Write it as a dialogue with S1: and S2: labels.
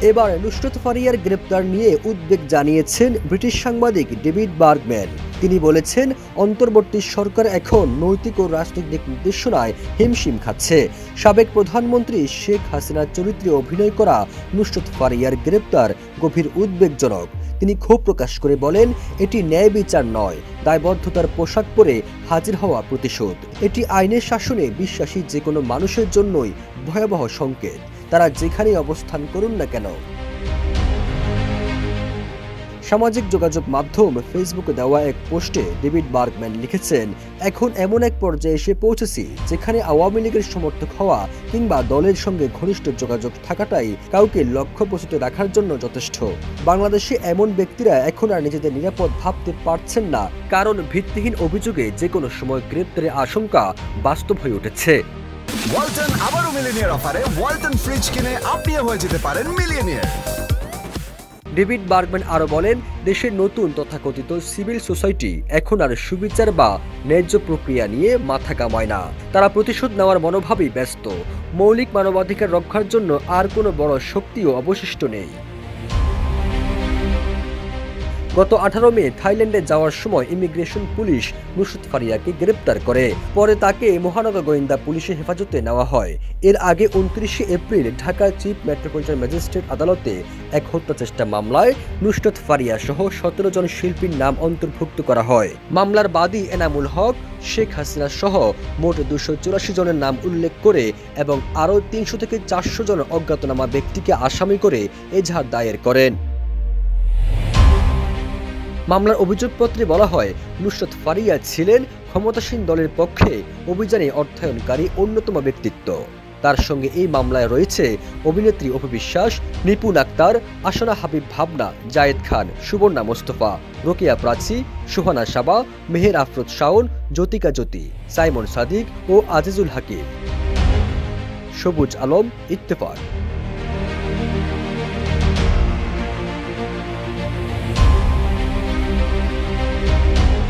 S1: এবার নুসরাত ফারিয়ার গ্রেপ্তার নিয়ে উদ্বেগ জানিয়েছেন ব্রিটিশ সাংবাদিক ডেভিড বার্গম্যান। তিনি বলেছেন, অন্তর্বর্তী সরকার এখন নৈতিক ও রাজনৈতিক নির্দেশনায় হিমশিম খাচ্ছে। সাবেক প্রধানমন্ত্রী শেখ হাসিনার চরিত্রে অভিনয় করা নুসরাত ফারিয়ার গ্রেপ্তার গভীর উদ্বেগজনক। তিনি ক্ষোভ প্রকাশ করে বলেন, এটি ন্যায় বিচার নয়, দায়বদ্ধতার পোশাক পরে হাজির হওয়া প্রতিশোধ। এটি আইনের শাসনে বিশ্বাসী যে কোনো মানুষের জন্যই ভয়াবহ সংকেত, তারা যেখানেই অবস্থান করুন না কেন। সামাজিক যোগাযোগ মাধ্যম ফেসবুকে দেওয়া এক পোস্টে ডেভিড বার্গম্যান লিখেছেন, এখন এমন এক পর্যায়ে এসে পৌঁছেছি যেখানে আওয়ামী লীগের সমর্থক হওয়া কিংবা দলের সঙ্গে ঘনিষ্ঠ যোগাযোগ থাকাটাই কাউকে লক্ষ্যবস্তুতে রাখার জন্য যথেষ্ট। বাংলাদেশে এমন ব্যক্তিরা এখন আর নিজেদের নিরাপদ ভাবতে পারছেন না, কারণ ভিত্তিহীন অভিযোগে যে কোনো সময় গ্রেপ্তারের আশঙ্কা বাস্তব হয়ে উঠেছে।
S2: ওয়ালটন আবারও মিলিয়নিয়ার অফারে ওয়ালটন ফ্রিজ কিনে আপনিও হয়ে যেতে পারেন মিলিয়নিয়ার।
S1: ডেভিড বার্গম্যান আরও বলেন, দেশের নতুন তথাকথিত সিভিল সোসাইটি এখন আর সুবিচার বা ন্যায্য প্রক্রিয়া নিয়ে মাথা কামায় না। তারা প্রতিশোধ নেওয়ার মনোভাবেই ব্যস্ত। মৌলিক মানবাধিকার রক্ষার জন্য আর কোনো বড় শক্তিও অবশিষ্ট নেই। গত 18 মে থাইল্যান্ডে যাওয়ার সময় ইমিগ্রেশন পুলিশ নুসরাত ফারিয়াকে গ্রেপ্তার করে। পরে তাকে মহানগর গোয়েন্দা পুলিশের হেফাজতে নেওয়া হয়। এর আগে 29 এপ্রিল ঢাকার চিফ মেট্রোপলিটন ম্যাজিস্ট্রেট আদালতে এক হত্যা চেষ্টা মামলায় নুসরাত ফারিয়া সহ 17 জন শিল্পীর নাম অন্তর্ভুক্ত করা হয়। মামলার বাদী এনামুল হক শেখ হাসিনা সহ মোট 284 জনের নাম উল্লেখ করে এবং আরও 300 থেকে 400 জন অজ্ঞাতনামা ব্যক্তিকে আসামি করে এজাহার দায়ের করেন। মামলার অভিযোগপত্রে বলা হয়, নুসরাত ফারিয়া ছিলেন ক্ষমতাসীন দলের পক্ষে অভিযানে অর্থায়নকারী অন্যতম ব্যক্তিত্ব। তার সঙ্গে এই মামলায় রয়েছে অভিনেত্রী অপু বিশ্বাস, নিপুণ আক্তার, আসনা হাবিব ভাবনা, জায়েদ খান, সুবর্ণা মোস্তফা, রোকেয়া প্রাচী, সুহানা সাবা, মেহের আফরোজ শাওন, জ্যোতিকা জ্যোতি, সাইমন সাদিক ও আজিজুল হাকিম। সবুজ আলম, ইত্তেফাক।